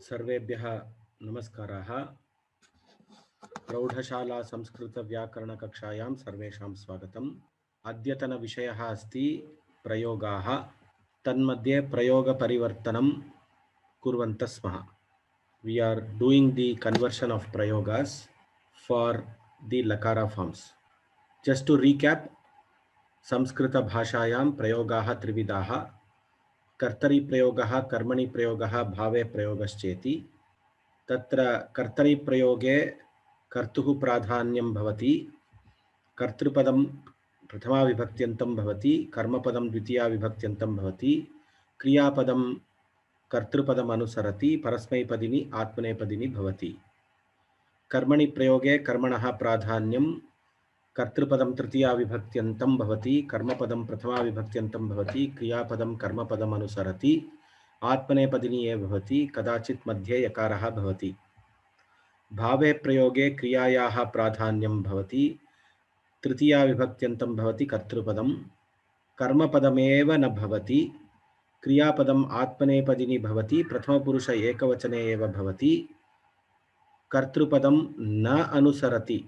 सर्वेभ्यः नमस्काराः। प्रौढशाला संस्कृतव्याकरणकक्षायां सर्वेषां स्वागतम्। अद्यतनविषयः अस्ति प्रयोगाः। तन्मध्ये प्रयोगपरिवर्तनं कुर्वन्तः स्मः. We are doing the conversion of prayogas for the lakara forms. Just to recap, संस्कृतभाषायां प्रयोगाः त्रिविधाः. कर्तरि प्रयोगः, कर्मणि प्रयोगः, भावे प्रयोगश्चेति. तत्र कर्तरि प्रयोगे कर्तुः प्राधान्यं भवति, कर्तृपदं प्रथमा विभक्त्यन्तं भवति, कर्मपदं द्वितीया विभक्त्यन्तं भवति, क्रियापदं कर्तृपदम् अनुसरति, परस्मैपदिनि आत्मनेपदिनि भवति. कर्मणि प्रयोगे कर्मणः प्राधान्यं, कर्तृपदं तृतीया विभक्त्यन्तं भवति, कर्मपदं प्रथमा विभक्त्यन्तं भवति, क्रियापदं कर्मपदम् अनुसरति, आत्मनेपदिनि एव भवति, कदाचित् मध्ये यकारः भवति. भावे प्रयोगे क्रियायाः प्राधान्यं भवति, तृतीया विभक्त्यन्तं भवति कर्तृपदं, कर्मपदमेव न भवति, क्रियापदम् आत्मनेपदिनि भवति, प्रथमपुरुष एकवचने एव भवति, कर्तृपदं न अनुसरति,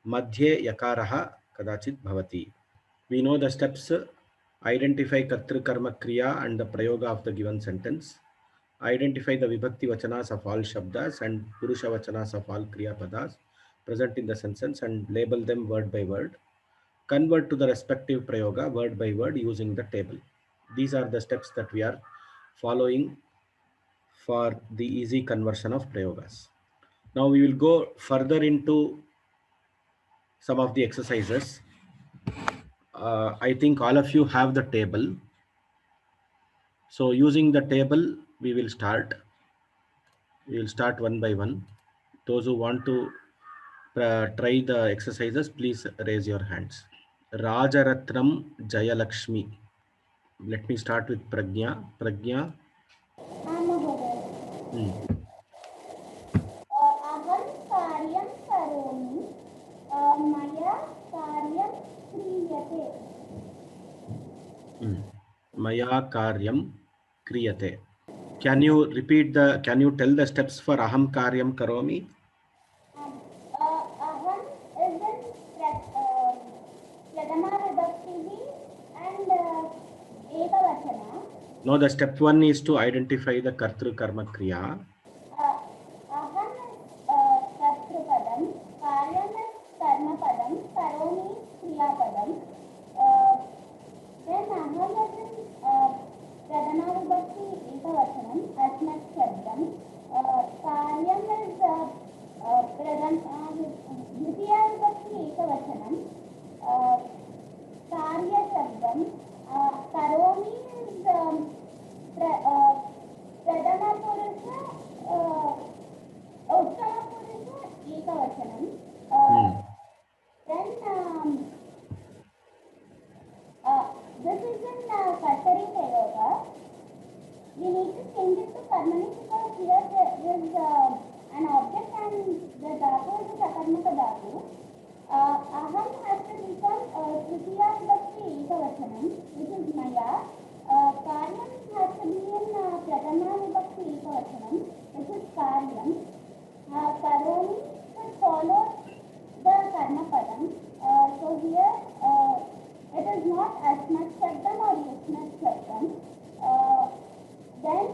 मध्ये यकारः कदाचित् भवति. We know the steps. Identify kartru karma kriya and the prayoga of the given sentence. Identify the vibhakti vachanas of all shabdas and purusha vachanas of all kriya padas present in the sentence and label them word by word. Convert to the respective prayoga word by word using the table. These are the steps that we are following for the easy conversion of prayogas. Now we will go further into some of the exercises. I think all of you have the table. So using the table, we will start. We will start one by one. Those who want to try the exercises, please raise your hands. Rajaratnam Jayalakshmi. Let me start with Pragya. Pragya. अहं कार्यं करोमि मया कार्यं क्रियते Maya karyam kriyate. Can you tell the steps for aham karyam karomi? अहं is in pradhama vibhakti and ekavachana. No, the step one is to identify the kartru karma kriya. अहं कर्तृपदं, कार्यं कर्मपदं, करोमि क्रियापदं. Then अहं प्रथमा विभक्ति एकवचनम् अस्मत् शब्दं. कार्यं द्वितीया विभक्ति एकवचनं कार्यशब्दं. करोमि प्रथमपुरुष उत्तमपुरुष एकवचनं. Then this is in Kartari Prayoga. We need to change it to Karmani because here there is an object and the dhatu is a Sakarmaka dhatu. Aham has to become Tritiya Vibhakti Ekavachanam, which is Maya. Karyam has to be in Prathama Vibhakti Ekavachanam, which is Karyam. Karomi should follow the Karma Padam. So here it is not Asmat Shabdam or Yusmat Shabdam. Then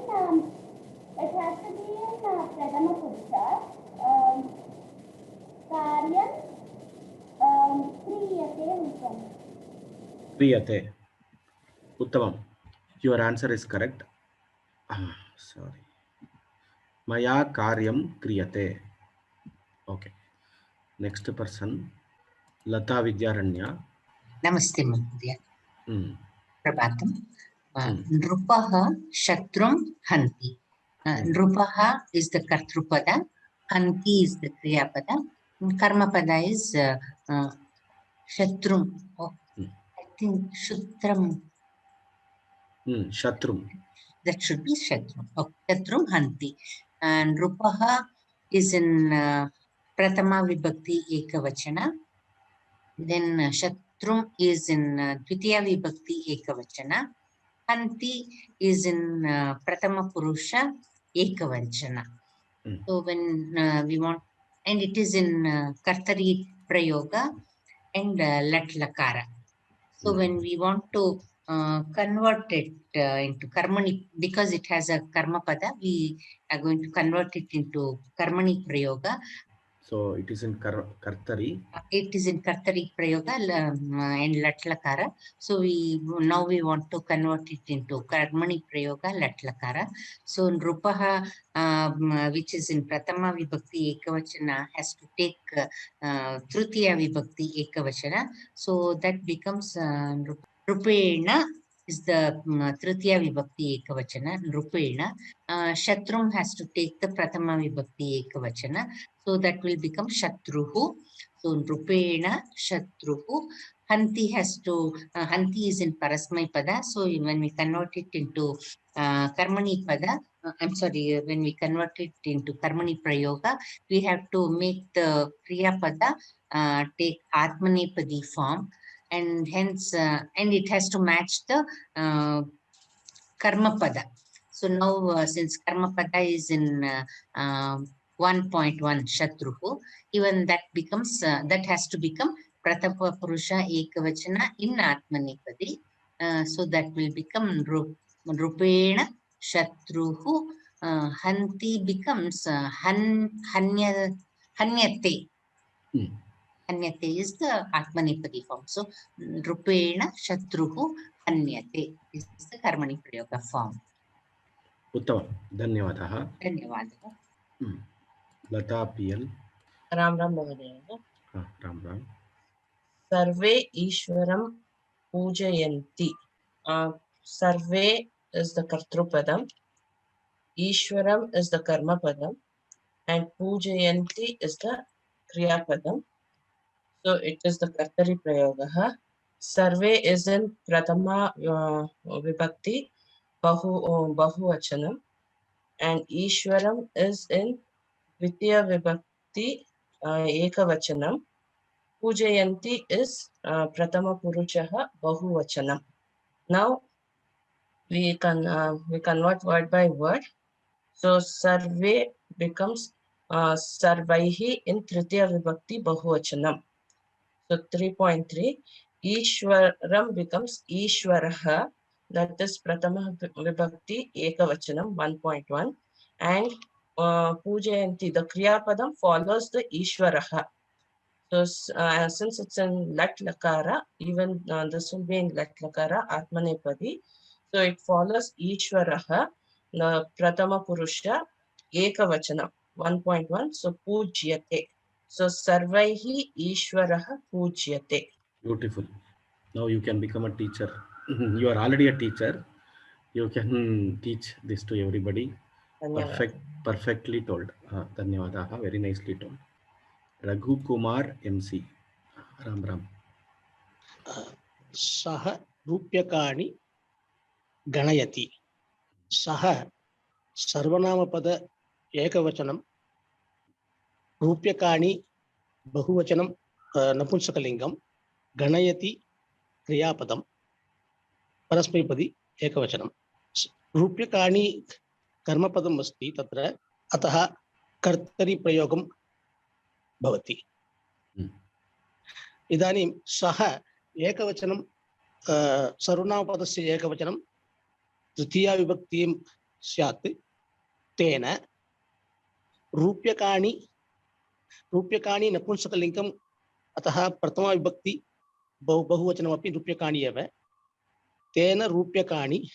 it has to be in Prathama Purusha. Karyam Kriyate Uttam. Kriyate. Uttamam. Your answer is correct. Sorry. Maya karyam kriyate. Okay. Next person. Lata Vidyaranya. नमस्ते महोदय. प्रभातम. नृपः शत्रुं हन्ति. नृपः is the कर्तृपद, हन्ति is the क्रियापद, कर्मपद is शत्रुं. I think shutram. Shatrum. That should be shatrum. Shatrum hanti. And nrupaha is in prathama vibhakti ekavachana. Then shatrum is in dvitiya vibhakti ekavachana. Hanti is in prathama purusha ekavachana. So when we want, and it is in Kartari Prayoga and Lat Lakara. So when we want to convert it into Karmani, because it has a Karma Pada, we are going to convert it into Karmani Prayoga. So it is in Kartari. It is in Kartari Prayoga and Latlakara. So now we want to convert it into Karmani Prayoga Latlakara. So Nrupaha, which is in Pratama Vibhakti Ekavachana, has to take Tritiya Vibhakti Ekavachana. So that becomes Rupena is the Tritiya Vibhakti Ekavachana, Rupena. Shatrum has to take the Pratama Vibhakti Ekavachana. So that will become Shatruhu. So Rupena, Shatruhu. Hanti has to, Hanti is in Parasmai Pada. So when we convert it into Karmani Pada, I'm sorry, when we convert it into Karmani Prayoga, we have to make the Kriya Pada take Atmanepadi form. And hence, and it has to match the Karma Pada. So now, since Karma Pada is in 1.1 Shatruhu, even that becomes, that has to become Pratapa Purusha Ekavachana in Atmanepadi. So that will become Rupena Shatruhu. Hanti becomes Hanyate. Hanyate is the Atmanepadi form. So Rupena Shatruhu Hanyate is the Karmani Prayoga form. उत्तमं, धन्यवादः. धन्यवादः. लता PL. Ram Ram महोदय. राम राम. सर्वे ईश्वरं पूजयन्ति. Sarve is the Kartrupadam, Ishwaram is the Karmapadam, and Pujayanti is the Kriyapadam. So it is the Kartari Prayogaha. Sarve is in Pratama Vibhakti Bahuvachanam, and Ishwaram is in Dvitiya Vibhakti Ekavachanam. Pujayanti is Pratama Purushaha Bahuvachanam. Now we convert word by word. So Sarve becomes Sarvaihi in Tritiya Vibhakti Bahuvachanam. So 3.3. Ishwaram becomes Ishwaraha, that is Pratama Vibhakti Ekavachanam 1.1. And Pujayanti, the Kriya Padam follows the Ishwaraha. So since it's in Lat Lakara, even this will be in Lat Lakara, Atmanepadi. So it follows Ishwaraha, the Pratama Purusha, Ekavachana, 1.1. So Pujyate. So Sarvaihi Ishwaraha Pujyate. Beautiful. Now you can become a teacher. You are already a teacher. You can teach this to everybody. Perfectly told. Dhanyawadaha. Very nicely told. Raghu Kumar MC. Ram Ram. Saha Rupyakani Ganayati. Saha Sarvanamapada Ekavachanam. Rupyakani Bahuvachanam Napunsakalingam. Ganayati Kriyapadam. Parasmaipadi Ekavachanam. Rupyakani Karmapadam Asti Tatra Ataha Kartari Prayogam Bhavati. Idanim Saha Ekavachanam Sarvanamadasya Ekavachanam Tritiya Vibhaktim Syat Tena Rupyakani Napunsakalingam Ataha Pratama Vibhakti Bahuvachanamapi Rupyakani eva Tena Rupyakani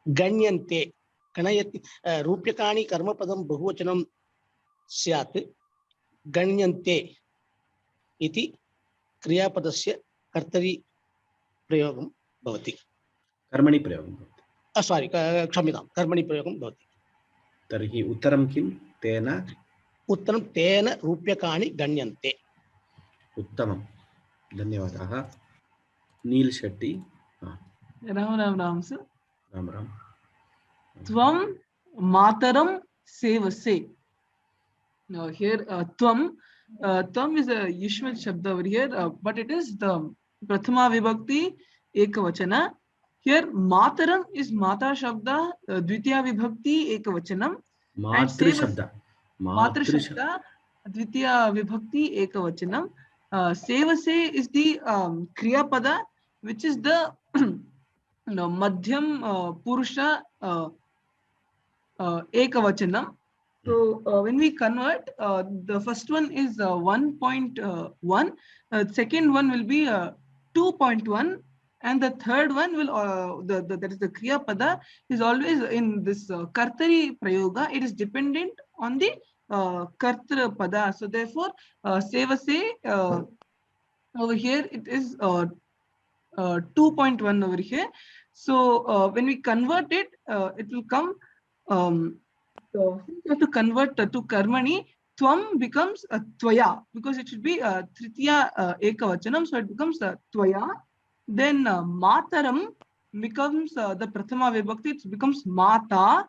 Ganyante Kanayati Rupyakani Karmapadam Bahuvachanam Syat Ganyante Iti Kriyapadasya Kartari Prayogam Bhavati. Karmani Prayogam Bhavati. Sorry, Kshamidam. Karmani Prayogam Bhavati. Tarhi Uttaram Kim? Tena? Uttaram Tena Rupyakani Ganyante. Uttamam. Dhanyawadaha. Neil Shetty. Ram sir. Ram. Tvam Mataram Sevase. Now here Tvam is a Yushmat Shabda over here, but it is the Prathama Vibhakti Ekavachana. Here Mataram is Mata Shabda, Dvitiya Vibhakti Ekavachanam. Matri Shabda. Matrishakta, Dvitiya Vibhakti Ekavachanam. Sevase is the Kriya Pada, which is the Madhyam Purusha Ekavachanam. So when we convert, the first one is 1.1, second one will be 2.1, and the third one will that is the Kriya Pada is always in this Kartari Prayoga. It is dependent on the Kartara Pada. So therefore, Sevase over here it is 2.1 over here. So when we convert it, it will come. So since you have to convert to Karmani, Tvam becomes Tvaya, because it should be Tritiya Ekavachanam, so it becomes Tvaya. Then Mataram becomes the Prathama Vibhakti, it becomes Mata,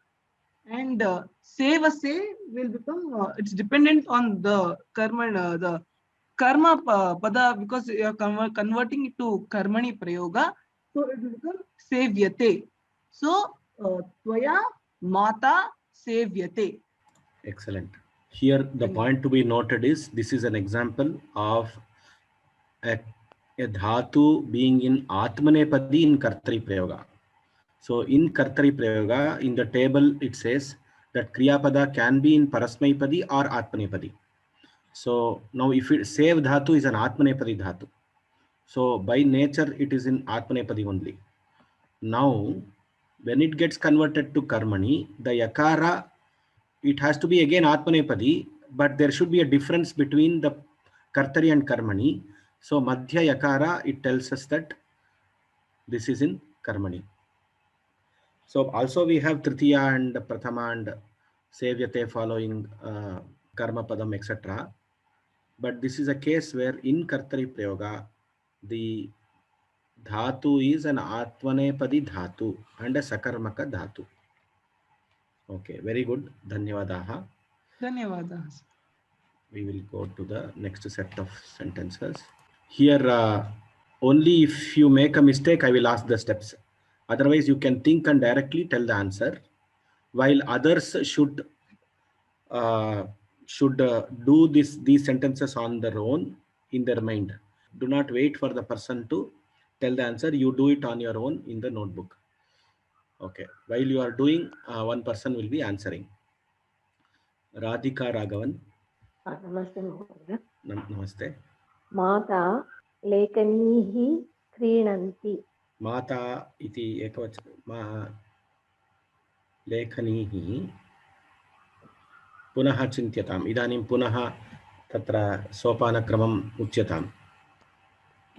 and Sevase will become, it's dependent on the Karma Pada, because you are converting it to Karmani Prayoga, so it will become Sevyate. So Tvaya, Mata, Sevyate. Excellent. Here the point to be noted is this is an example of a dhatu being in Atmanepadi in Kartari Prayoga. So in Kartari Prayoga, in the table it says that Kriyapada can be in Parasmaipadi or Atmanepadi. So now if it Sev dhatu is an Atmanepadi dhatu. So by nature it is in Atmanepadi only. Now when it gets converted to Karmani, the Yakara, it has to be again Atmanepadi, but there should be a difference between the Kartari and Karmani. So Madhya Yakara, it tells us that this is in Karmani. So also we have Tritiya and Prathama and Sevyate following Karma Padam, etc. But this is a case where in Kartari Prayoga, the dhatu is an Atmanepadi dhatu and a Sakarmaka dhatu. Okay, very good. Dhanyavadaha. Dhanyavadaha. We will go to the next set of sentences. Here, only if you make a mistake, I will ask the steps. Otherwise, you can think and directly tell the answer, while others should do these sentences on their own in their mind. Do not wait for the person to tell the answer. You do it on your own in the notebook. Okay. While you are doing, one person will be answering. Radhika Raghavan. Namaste Mahodaya. Namaste. Mata lekanihi krinanti. Mata iti ekavachana. Lekanihi पुनः चिन्त्यताम्. इदानीं पुनः तत्र सोपानक्रमम् उच्यताम्.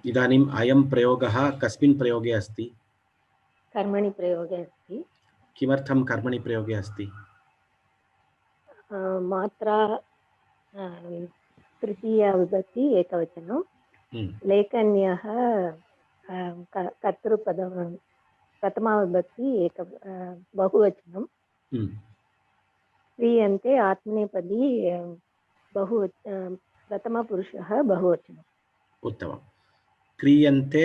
इदानीम् अयं प्रयोगः कस्मिन् प्रयोगे अस्ति? कर्मणि प्रयोगे अस्ति. किमर्थं कर्मणि प्रयोगे अस्ति? मात्रा तृतीया विभक्ति एकवचनं, लेखन्यः कर्तृपदं प्रथमा विभक्ति बहुवचनं, क्रियन्ते आत्मनेपदी प्रथमपुरुषः बहुवचनम्. उत्तमं. क्रियन्ते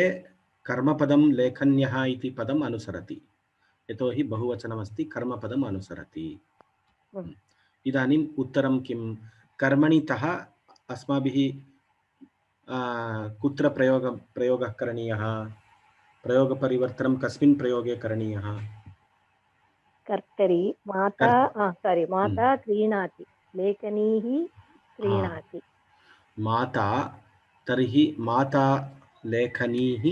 कर्मपदं लेखन्यः इति पदम् अनुसरति, यतोहि बहुवचनमस्ति, कर्मपदम् अनुसरति. इदानीम् उत्तरं किं? कर्मणितः अस्माभिः कुत्र प्रयोगः करणीयः? प्रयोगपरिवर्तनं कस्मिन् प्रयोगे करणीयः? कर्तरि. माता माता क्रीणाति, लेखनीः क्रीणाति. माता, तर्हि माता लेखनीः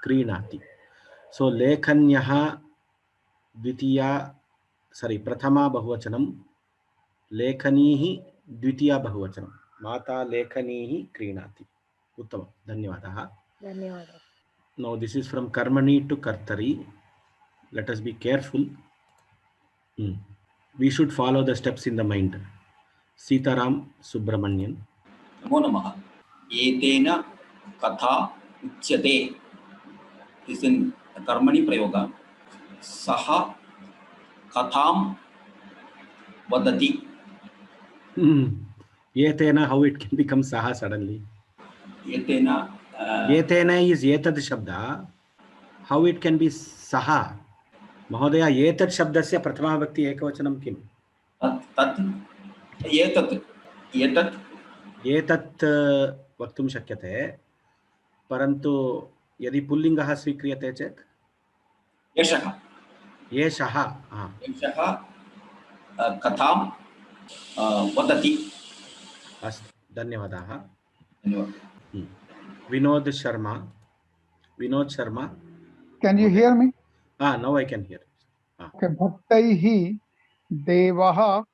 क्रीणाति. सो लेखन्यः द्वितीया प्रथमा बहुवचनं, लेखनीः द्वितीया बहुवचनं. माता लेखनीः क्रीणाति. उत्तमं, धन्यवादः. धन्यवादः. Now this is from Karmani to Kartari. Let us be careful. We should follow the steps in the mind. Sitaram Subramanian. Namo Namaha. Etena katha uchyate is in Karmani Prayoga. Saha katham vadati. Etena, how it can become Saha suddenly? Etena. Etena is etad shabda. How it can be Saha? महोदय एतत् शब्दस्य प्रथमाविभक्ति एकवचनं किम्? तत् एतत् एतत् एतत् वक्तुं शक्यते, परन्तु यदि पुल्लिङ्गः स्वीक्रियते चेत् एषः एषः एषः कथां वदति। अस्तु, धन्यवादाः। धन्यवादः। Vinod Sharma, Vinod Sharma. Can you hear me? Now I can hear. Okay. Bhaktaihi devaha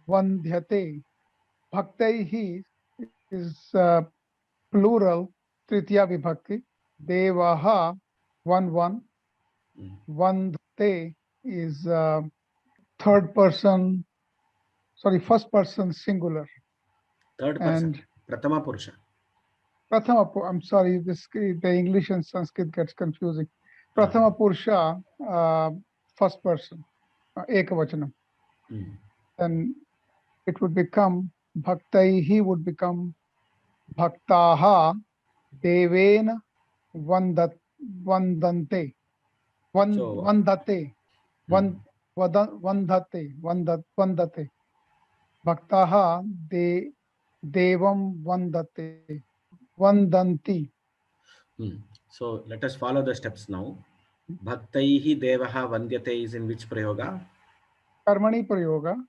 vandhyate. Bhaktaihi is plural, tritiya vibhakti. Devaha, one. Vandhyate is first person singular. Third person. And Prathama Purusha. I'm sorry, the English and Sanskrit gets confusing. Prathama Purusha, first person, ekavachanam. Then it would become bhaktaihi would become bhaktaha devena vandante. Vandate. Bhaktaha devam vandate. Vandanti. So let us follow the steps now. Bhaktaihi devaha vandyate is in which prayoga? Karmani prayoga.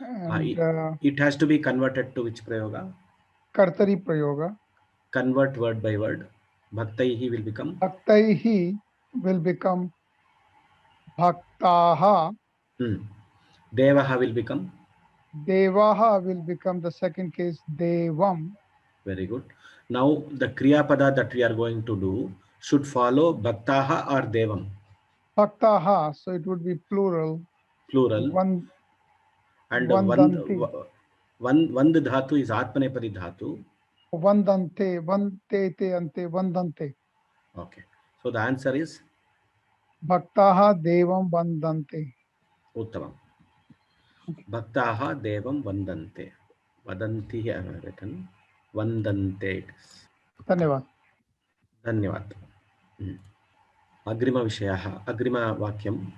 And it has to be converted to which prayoga? Kartari prayoga. Convert word by word. Bhaktaihi will become? Bhaktaihi will become bhaktaha. Devaha will become? Devaha will become the second case, devam. Very good. Now the Kriya Pada that we are going to do should follow Bhaktaha or Devam? Bhaktaha, so it would be plural. Plural. And Vand dhatu is Atmanepadi dhatu. Vandante, Vantete, Ante, Vandante. Okay. So the answer is? Bhaktaha Devam Vandante. Uttamam. Bhaktaha Devam Vandante. Vadanti I have written. Vandante. Dhanyavad. Dhanyavad. Agrima Vishayaha. Agrima Vakyam.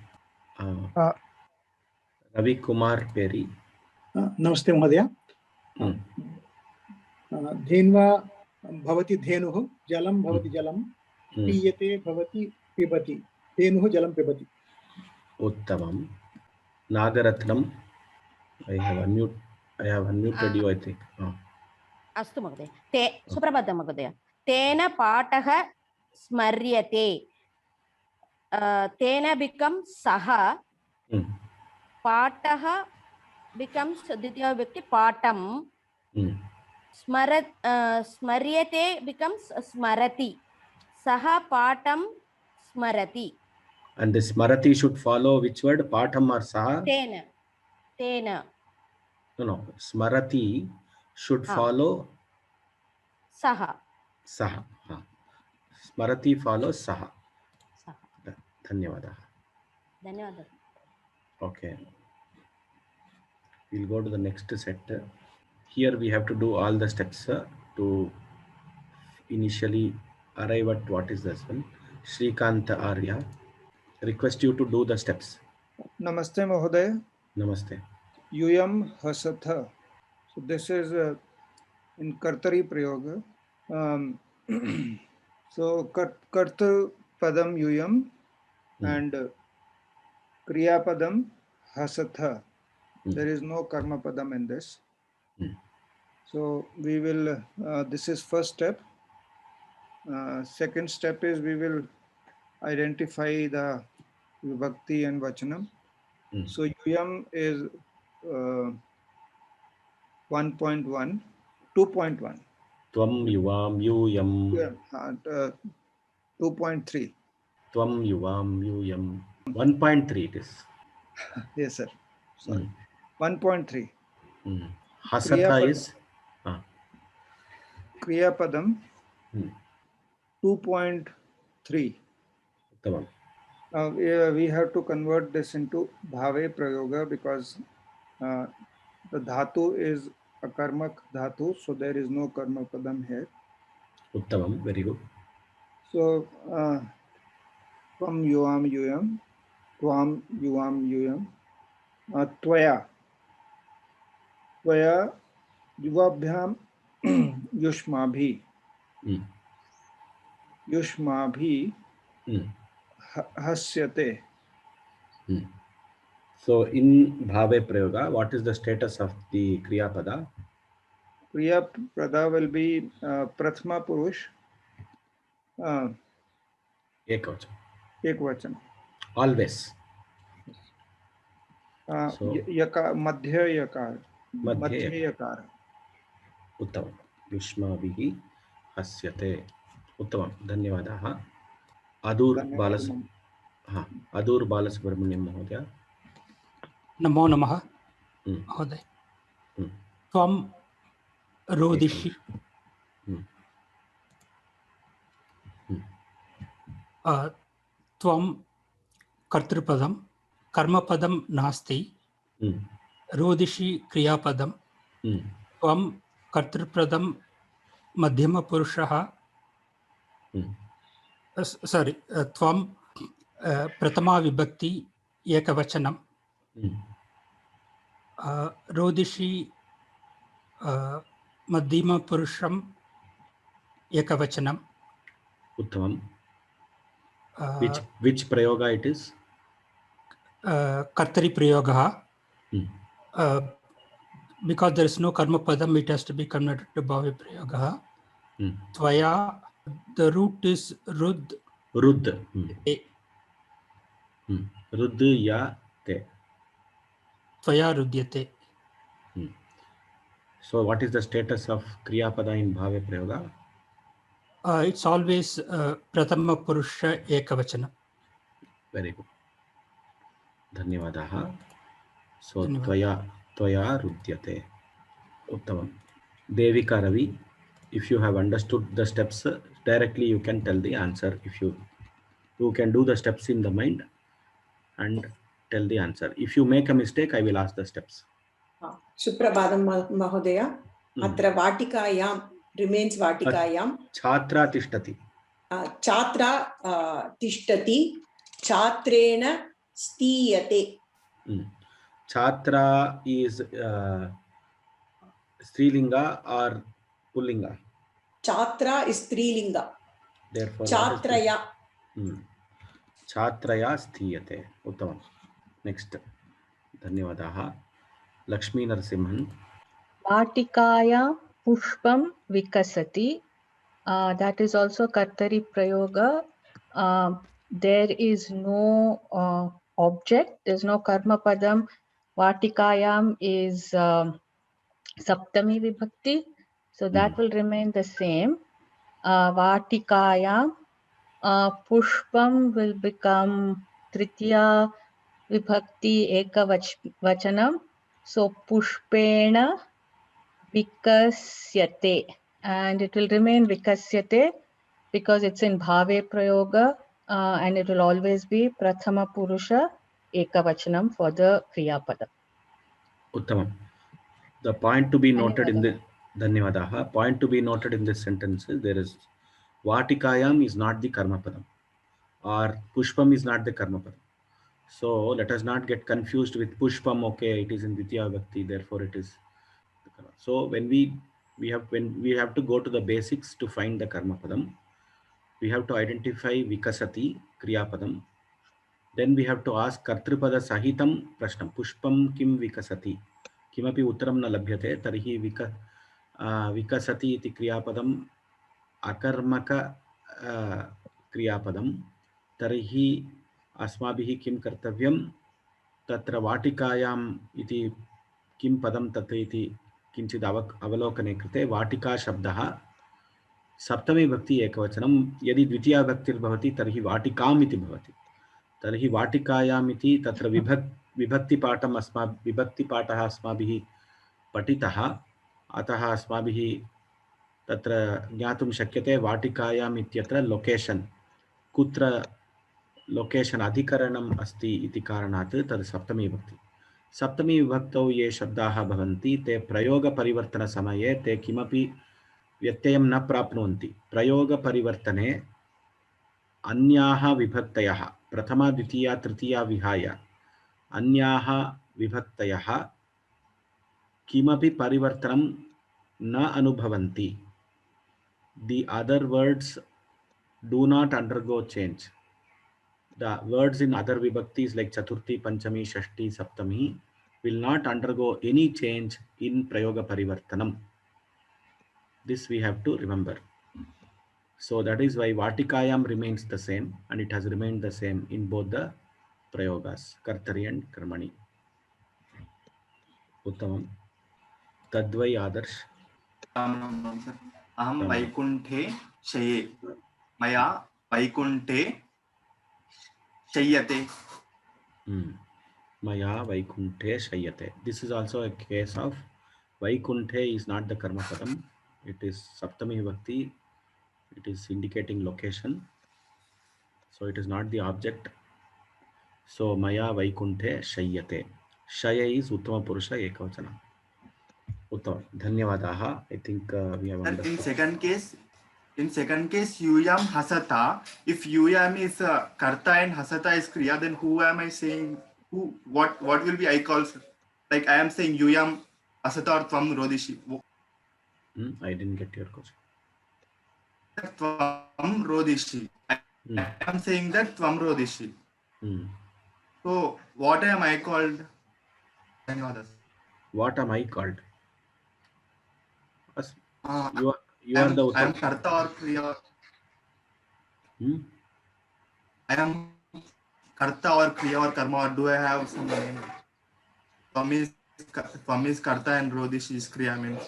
Ravi Kumar Peri. Namaste Mahadaya. Dhenva bhavati dhenuh, jalam bhavati jalam, piyate bhavati pibati, dhenuh jalam pibati. Uttamam. Nagaratnam. I have unmuted you, I think. Astu Mahodaya. Suprabhatam Mahodaya. Tena pataha smaryate. Tena becomes saha. Pataha becomes Ditiya Vibhakti patam. Smaryate becomes smarati. Saha patam smarati. And the smarati should follow which word? Patam or saha? Tena. No. Smarati should follow saha. Smarati follows saha. Dhanyavadah. Okay. We'll go to the next set. Here we have to do all the steps to initially arrive at what is this one. Shrikanta Arya. Request you to do the steps. Namaste Mahodaya. Namaste. Yuyam hasatha. So this is in Kartari Prayoga. So Karta Padam Yuyam and Kriya Padam hasatha. There is no Karma Padam in this. So we will, this is first step. Second step is we will identify the Vibhakti and Vachanam. So Yuyam is 1.1, 2.1. Tvam yuvam yuyam. 2.3. Tvam yuvam yuyam. 1.3 it is. Yes, sir. Sorry. 1.3. Hasatha is? Kriya Padam 2.3. We have to convert this into Bhave Prayoga because the Dhatu is a Karmak Dhatu, so there is no Karma Padam here. Uttamam, very good. So, from Yuam Yuyam, त्वां युवां यूयं त्वया त्वया युवाभ्यां युष्माभिः हस्यते. So in bhave prayoga, what is the status of the kriya pada? Kriya pada will be prathama purush ekvachan. Always. So madhya yakar. उत्तमं. युष्माभिः हस्यते. उत्तमं. धन्यवादाः. अदूर् बालसुब्रह्मण्यं महोदय. नमो नमः महोदय. त्वं रोदिषि त्वं कर्तृपदं, कर्मपदं नास्ति. रोदिषि क्रियापदं, त्वं कर्तृपदं मध्यमपुरुषः, सारी त्वं प्रथमा विभक्ति एकवचनं, रोदिषि मध्यमपुरुषं एकवचनं. उत्तमं. which prayoga it is? कर्तरि प्रयोगः. Because there is no karma padam, it has to be converted to bhave prayoga. Tvaya, the root is rud. Rud. Rudyate. Tvaya rudyate. So what is the status of kriya pada in bhave prayoga? It's always prathama purusha ekavachana. Very good. धन्यवादाः. So त्वया रुद्यते. उत्तमं. Devika Ravi, if you have understood the steps directly, you can tell the answer. If you can do the steps in the mind and tell the answer. If you make a mistake, I will ask the steps. Suprabhadam Mahodaya. Atra vatikayam remains vatikayam. Chhatra tishtati. Chhatra tishtati. Chhatrena stiyate. Chhatra is Strilinga or Pullinga? Chhatra is Strilinga. Therefore, Chhatraya. Chhatraya stiyate. Uttamam. Next. Dhanyavadaha. Lakshmi Narasimhan. Vatikaya pushpam vikasati. That is also Kartari Prayoga. There is no object, there is no karma padam. Vatikayam is Saptami Vibhakti, so that will remain the same. Vatikayam, Pushpam will become Tritiya Vibhakti Ekavachanam, so Pushpena Vikasyate, and it will remain Vikasyate because it's in Bhave Prayoga. And it will always be Prathama Purusha Ekavachanam for the Kriya Pada. Uttamam. The point to be noted in the Dhanyavadaha. Point to be noted in this sentence is there is Vatikayam is not the Karma Padam or Pushpam is not the Karma Padam. So let us not get confused with Pushpam. Okay, it is in Ditya Vibhakti, therefore it is the Karma. So when we have to go to the basics to find the Karma Padam. We have to identify Vikasati, Kriya Padam. Then we have to ask Kartrupada Sahitam Prashnam. Pushpam Kim Vikasati. Kimapi Uttaram na labhyate. Tarihi Vikasati iti Kriya Padam. Akarmaka Kriya Padam. Tarihi Asmabhihi Kim Kartavyam. Tatra Vatikayam iti Kim Padam Tatra iti Kinchid Avalokane Krite. Vatika Shabdaha. सप्तमी भक्ति एकवचनं यदि द्वितीया भक्तिर्भवति तर्हि वाटिकाम् इति भवति. तर्हि वाटिकायाम् इति तत्र विभक्तिपाठः अस्माभिः पठितः, अतः अस्माभिः तत्र ज्ञातुं शक्यते वाटिकायाम् इत्यत्र लोकेशन् कुत्र लोकेशन् अधिकरणम् अस्ति इति कारणात् तद् सप्तमी भक्ति. सप्तमी विभक्तौ ये शब्दाः भवन्ति ते प्रयोगपरिवर्तनसमये ते किमपि व्यत्ययं न प्राप्नुवन्ति. प्रयोगपरिवर्तने अन्याः विभक्तयः प्रथमा द्वितीया तृतीया विहाय अन्याः विभक्तयः किमपि परिवर्तनं न अनुभवन्ति. The other words do not undergo change. The words in other vibhaktis like Chaturthi, Panchami, Shashti, Saptami will not undergo any change in Prayoga Parivartanam. This we have to remember. So that is why Vatikayam remains the same, and it has remained the same in both the Prayogas, Kartari and Karmani. Uttamam. Tadvai Adarsh. अहम वैकुंठे शये मया वैकुंठे शय्यते. Maya Vaikunthe Shayate. This is also a case of Vaikunthe is not the karma padam. It is Saptami Vibhakti. It is indicating location. So it is not the object. So Maya Vaikunthe Shayate. Shaya is Uttama Purusha Ekavachana. Uttam. Dhanyavadaha. I think we have understood. In second case, Yuyam Hasata. If Yuyam is Karta and Hasata is Kriya, then who am I saying? Who? What will be I call? Like I am saying Yuyam Hasata or Tvam Rodishi. I didn't get your question. Tvam Rodishi. I am saying that Tvam Rodishi. So what am I called? What am I called? You are the I am Karta or Kriya. I am Karta or Kriya or Karma, or do I have some name? Tvam is Karta and Rodishi is Kriya means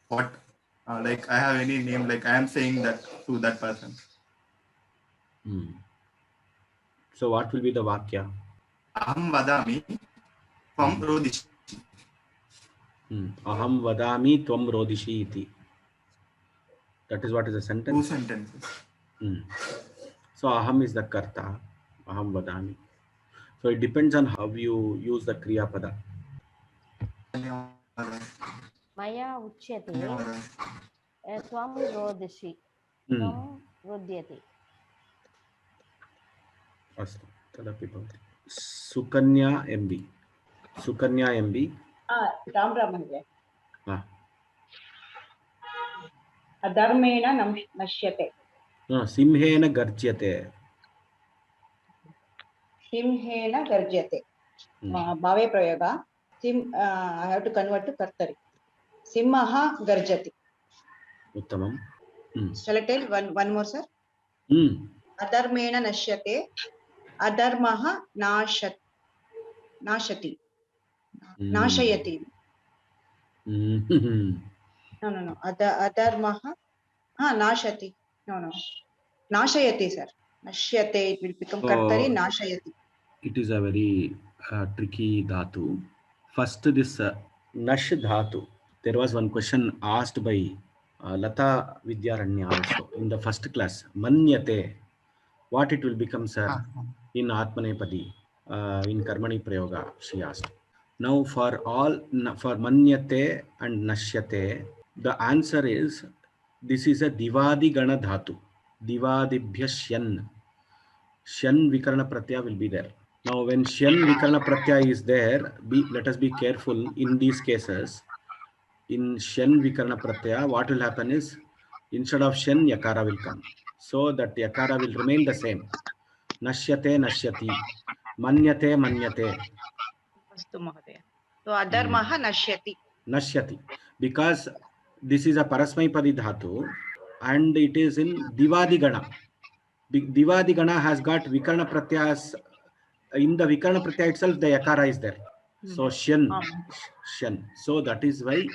what? Like I have any name, like I am saying that to that person. So what will be the Vakya? Aham vadami tvam rodishi. Aham vadami tvam rodishi iti. That is what is the sentence? 2 sentences. So aham is the karta. Aham vadami. So it depends on how you use the kriya pada. Maya uchyate tvam rodishi tvam rodyati. Astu. Tadapi bhavati. Sukanya MB. Sukanya MB. Ram Raman. अधर्मेण नश्यते. सिंहेन गर्ज्यते. सिंहेन गर्ज्यते. भावे प्रयोग. I have to convert to Kartari. Simha garjati. Uttamam. Shall I tell one more, sir? Adharmena nashyate. Adharmaha nashati. Nashayati. No. Adharmaha. Nashati. No. Nashayati, sir. Nashyate. It will become Kartari. Nashayati. It is a very tricky dhatu. First, this Nash dhatu. There was one question asked by Lata Vidyaranya also in the first class. Manyate. What it will become, sir, in Atmanepadi, in Karmani Prayoga, she asked. Now, for Manyate and Nashyate, the answer is this is a Divadi Gana Dhatu. Divadibhya Shyan. Shyan Vikarana Pratyaya will be there. Now, when Shyan Vikarana Pratyaya is there, let us be careful in these cases. In Shyan Vikarana Pratyaya, what will happen is instead of Shyan, Yakara will come. So that Yakara will remain the same. Nashyate, Nashyati. Manyate, Manyate. So Adharmaha Nashyati. Nashyati. Because this is a Parasmaipadi Dhatu and it is in Divadi Gana. Divadi Gana has got Vikarana Pratyas. In the Vikarana Pratyaya itself, the Yakara is there. So Shyan. So that is why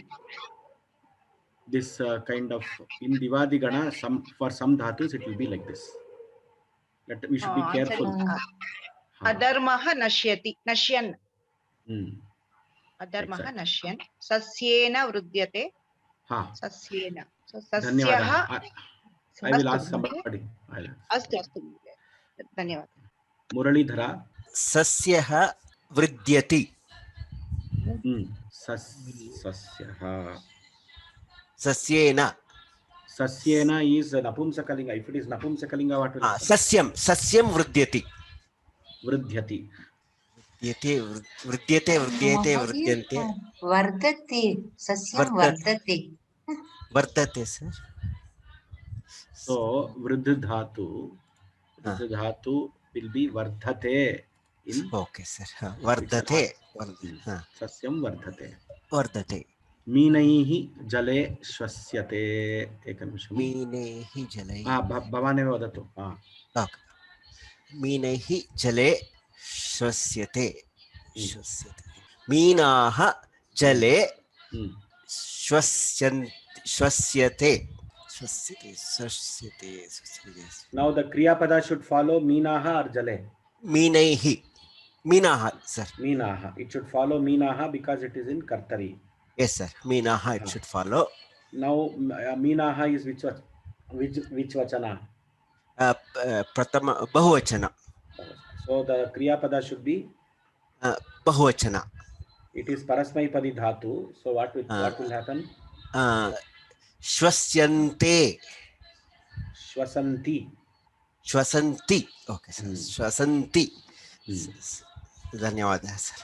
this kind of in Divadi Gana, for some dhatus, it will be like this. We should be careful. Adharmaha Nashyati. Nashyan. Adharmaha Nashyan. Sasyena Vrudyate. Sasyena. So Sasyaha. I will ask somebody. Astu. Dhanyavad. Muralidhara. Sasyaha Vrudyati. Sasyaha. Sasyena. Sasyena is Napumsakalinga. If it is Napumsakalinga, what will happen? Sasyam Vrudyati. वृद्ध्यति वृद्यते वृद्येते वृद्यन्ते वर्धते सस्यं वर्धते वर्धते वर्धते सर So वृद्ध धातु will be vardhate in okay sir वर्धते सस्यं वर्धते वर्धते मीनैः जले श्वस्यते एकनिमिषं मीनैः जले भवानेव वदतु मीनैः जले श्वस्यते मीनाः जले श्वस्यते Now the kriya pada should follow मीनाः or jale मीनाः sir मीनाः it should follow मीनाः because it is in kartari. Yes sir, मीनाः it should follow. Now मीनाः is which vachana? Pratama bahuvachana. So the kriya pada should be bahuvachana. It is parasmaipadi dhatu. So what will happen? Shwasyante. Shwasanti. Shwasanti. Okay sir. Shwasanti. धन्यवाद सर.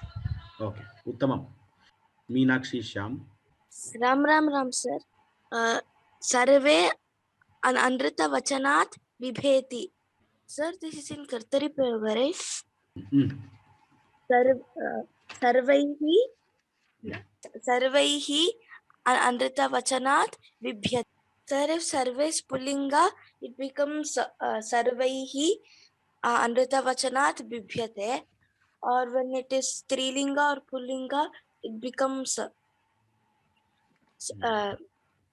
Okay. उत्तमम. Meenakshi श्याम. राम सर. सर्वे अनृत वचनात् विभेति. Sir, this is in Kartari Prayoga, right? Sarvaihi Anrita Vachanat Vibhyat. Sir, if Sarve is Pullinga, it becomes Sarvaihi Anrita Vachanat Vibhyate. Or when it is Strilinga or Pullinga, it becomes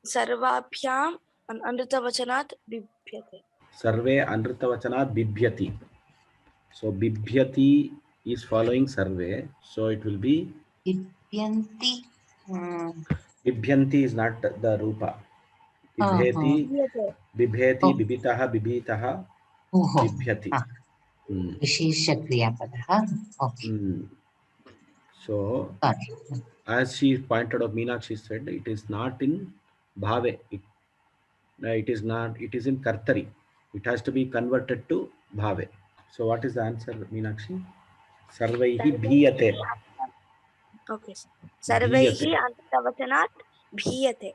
Sarvabhyam Anrita Vachanat Vibhyate. Sarve Anrita Vachanat Bibhyati. So Bibhyati is following Sarve. So it will be Bibhyanti. Bibhyanti is not the Rupa. Bibhyati, Bibhyati, Bibitaha, Bibitaha, Bibhyati. Vishesha Kriyapada. Okay. So as she pointed out, Meenakshi said, it is not in Bhave. It is not. It is in Kartari. It has to be converted to Bhave. So what is the answer, Meenakshi? Sarvaihi bhiyate. Okay. Sarvaihi antavachanat bhiyate.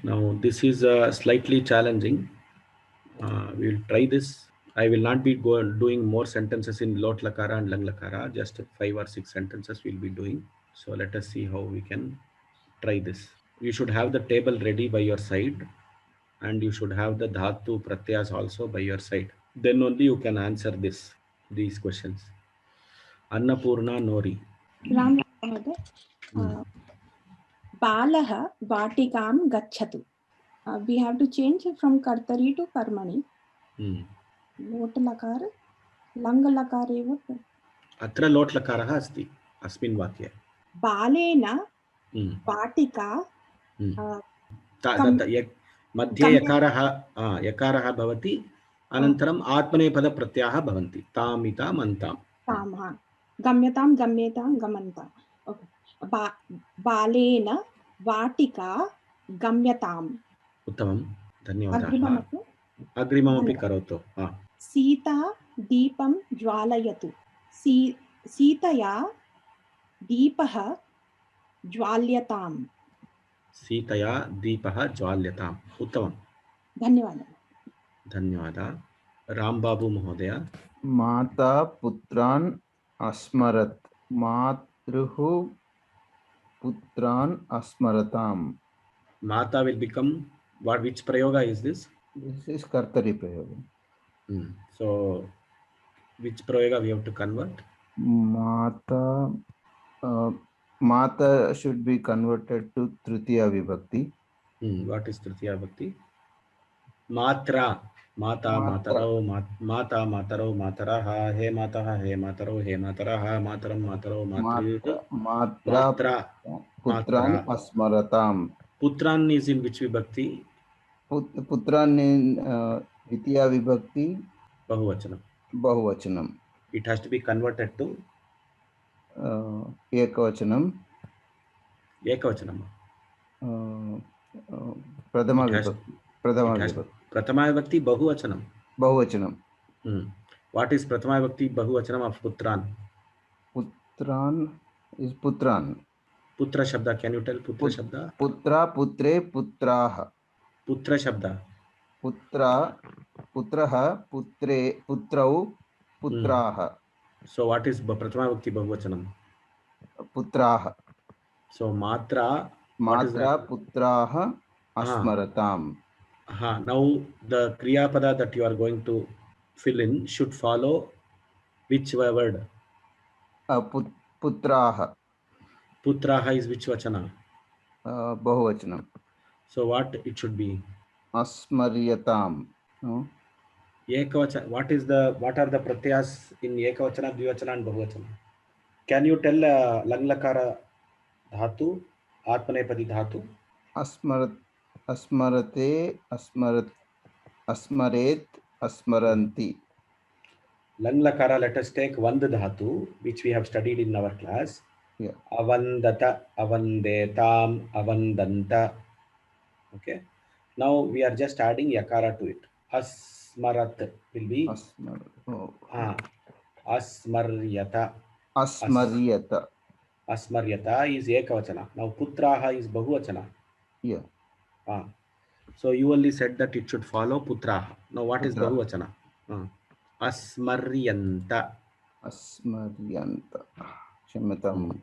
Now this is slightly challenging. We will try this. I will not be doing more sentences in Lot Lakara and Lang Lakara. Just 5 or 6 sentences we will be doing. So let us see how we can try this. You should have the table ready by your side. And you should have the dhatu pratyas also by your side. Then only you can answer these questions. Annapurna Nori. Ram Balaha Vatikam Gachatu. We have to change it from Kartari to Karmani. Lot Lakara, Lang Lakara eva. Atra Lot Lakaraha asti asmin vakye. Balena Vatika मध्ये यकारः भवति अनन्तरम् आत्मनेपद प्रत्ययाः भवन्ति तामिता मन्ताम् ताम गम्यतां गम्येतां गमन्ताम् okay बालेन वाटिका गम्यताम् उत्तमं धन्यवादः अग्रिममपि करोतु सीता दीपं ज्वालयतु सीतया दीपः ज्वाल्यताम् सीतया दीपः ज्वाल्यताम् उत्तमं धन्यवादः रामबाबू महोदय माता पुत्रान् अस्मरत् मातृः पुत्रान् अस्मरताम् माता will become which prayoga is this is kartari prayoga so which prayoga we have to convert Mata should be converted to Tritiya Vibhakti. What is Tritiya Vibhakti? Matra. Mata, Mataro, Mata, Mataro, Mataraha, He Mataha, He Mataro, He Mataraha, Mataram, Mataro, Matra, Putran Asmaratam. Putran is in which Vibhakti? Putran in Tritiya Vibhakti. Bahuvachanam. It has to be converted to Ekavachanam. Pradama Vibhakti Bahuvachanam. What is Prathama Vibhakti Bahuvachanam of Putran? Putran is Putran. Putra Shabda. Can you tell Putra Shabda? Putra, Putre, Putraha. Putra Shabda. Putra, Putraha, Putre, Putrau, Putraha. So what is Prathama Vibhakti Bahuvachanam? Putraha. So Matra. What is Matra, that? Putraha, Asmaratam. Now the Kriya Pada that you are going to fill in should follow which word? Putraha. Putraha is which vachana? Bahuvachanam. So what it should be? Asmaryatam. No? Ekavachana. What are the pratyas in Ekavachana, Dvivachana and Bahuvachana? Can you tell Langlakara dhatu, Atmanepadi dhatu? Asmarate, Asmaret, Asmaranti. Langlakara, let us take Vand dhatu, which we have studied in our class. Yeah. Avandata, Avandetam, Avandanta. Okay. Now we are just adding yakara to it. Asmarat will be Asmaryata. Asmaryata. Asmaryata is ekavachana. Now Putraha is bahuvachana. Yeah. So you only said that it should follow Putraha. Now what is bahuvachana? Asmaryanta. Asmaryanta. Shamatam.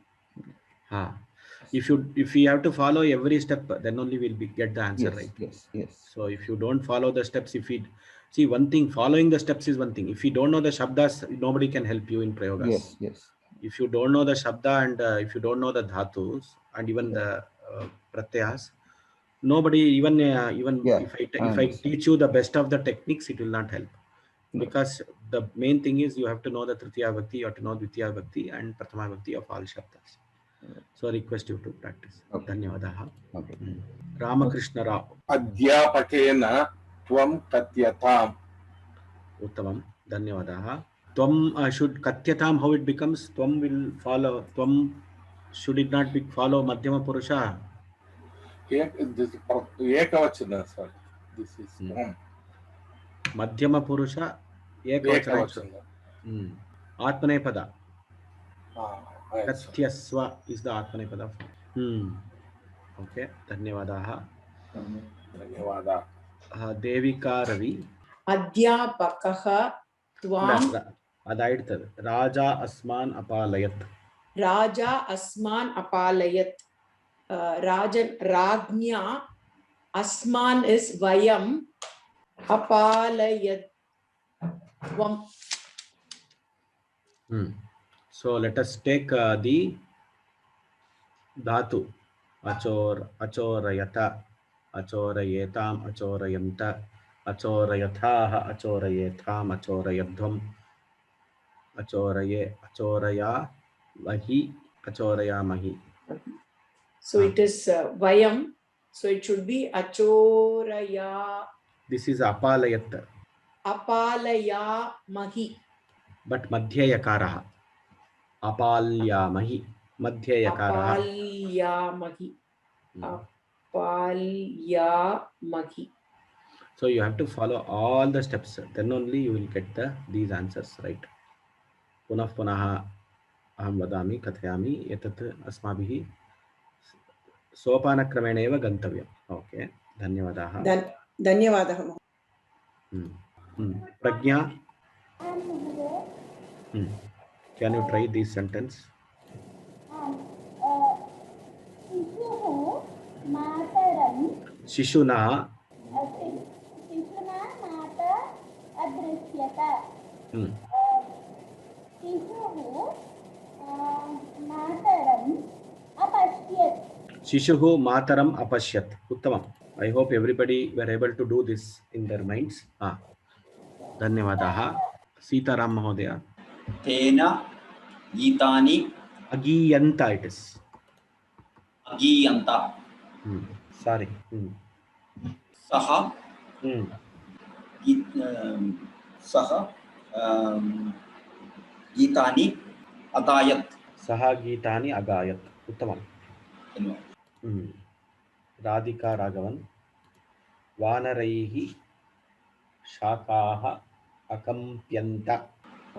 If we have to follow every step, then only we'll get the answer right. Yes. So if you don't follow the steps, see one thing, following the steps is one thing. If you don't know the shabdas, nobody can help you in prayogas. Yes. If you don't know the shabda and if you don't know the dhatus and even the pratyas, nobody if I teach you the best of the techniques, it will not help. Because the main thing is you have to know the Tritiya Vibhakti, you have to know Dvitiya Vibhakti and Prathama Vibhakti of all shabdas. So I request you to practice. Dhanyavadaha. Ramakrishna Rao. Adhyapakena tvam katyatam. Uttamam. Dhanyavadaha. Tvam should katyatam, how it becomes? Tvam will follow. Tvam should it not follow Madhyama Purusha? This is Ekavachana, sir. This is Madhyama Purusha. Ekavachana. Atmanepada. Katyaswa is the Atmanepada. Okay. Dhanyavadaha. Dhanyavada. Devika Ravi. Adhyapakaha tvam. Adaitad. Raja Asman Apalayat. Raja Asman Apalayat. Rajan Ragnya. Asman is Vayam. Apalayat. So let us take the dhatu. Achorayata, achorayetam, achorayanta, achorayathaha, achorayetham, achorayadhvam, achoraya, vahi, achorayamahi. So it is Vayam. So it should be Achoraya. This is apalayat. Apalaya mahi. But madhya yakaraha. Apalyamahi. Madhya yakaraha. Apalyamahi. So you have to follow all the steps. Then only you will get these answers right. Punah punaha aham vadami kathayami etat asmabhihi sopana kramena eva gantavyam. Okay. Dhanyavadaha. Dhanyavadaha. Pragya. Can you try this sentence? Shishuna mata adrishyata. Shishuhu mataram apashyat. Shishuhu mataram apashyat. Uttamam. I hope everybody were able to do this in their minds. Dhanyavadaha. Sitaram Mahodaya. Tena Gitani. Agiyanta it is. Agiyanta. Sorry. Saha. Saha. Gitani Agayat. Saha Gitani Agayat. Uttamam. Radhika Raghavan. Vanaraihi Shakaha Akampyanta.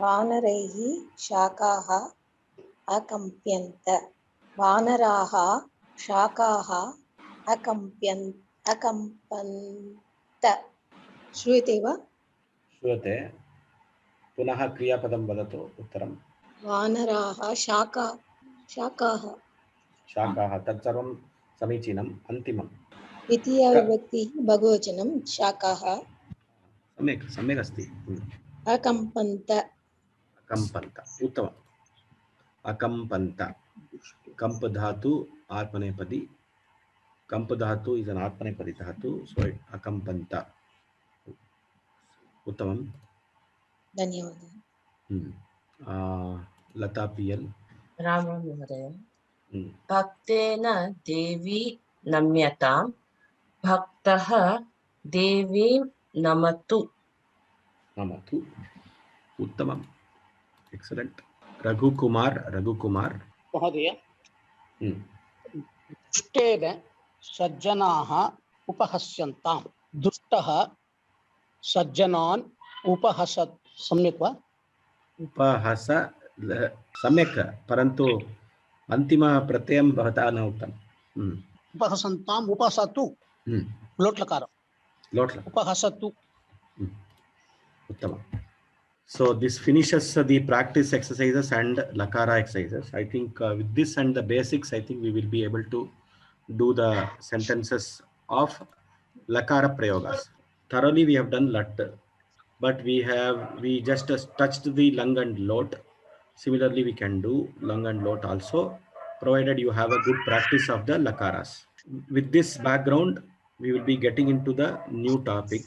वानरैः शाकाः अकम्प्यन्त वानराः शाकाः अकम्पन्त श्रूयते वा श्रूयते पुनः क्रियापदं वदतु उत्तरं वानराः शाकाः शाकाः तत्सर्वं समीचीनम् अन्तिमं द्वितीयविभक्तिः बहुवचनं शाकाः सम्यक् अस्ति अकम्पन्त उत्तमम् अकम्पन्त कंप धातु आत्मनेपदी कंप धातु इज an आत्मनेपदी धातु so अकम्पन्त उत्तमं धन्यवादः लता पीएल राम राम महोदय भक्तेन देवी नम्यतां भक्तः देवीं नमतु उत्तमम् एक्सलेंट रघुकुमार महोदय दुष्टेन सज्जनाः उपहस्यन्तां दुष्टः सज्जनान् उपहसत् सम्यक् वा उपहस सम्यक् परन्तु अन्तिम प्रत्ययं भवता न उक्तम् उपहसन्ताम् उपहसतु लोट्लकारं उपहसतु उत्तमम्. So this finishes the practice exercises and lakara exercises. I think with this and the basics, I think we will be able to do the sentences of lakara prayogas. Thoroughly we have done lat, but we just touched the lung and lot. Similarly, we can do lung and lot also, provided you have a good practice of the lakaras. With this background, we will be getting into the new topic.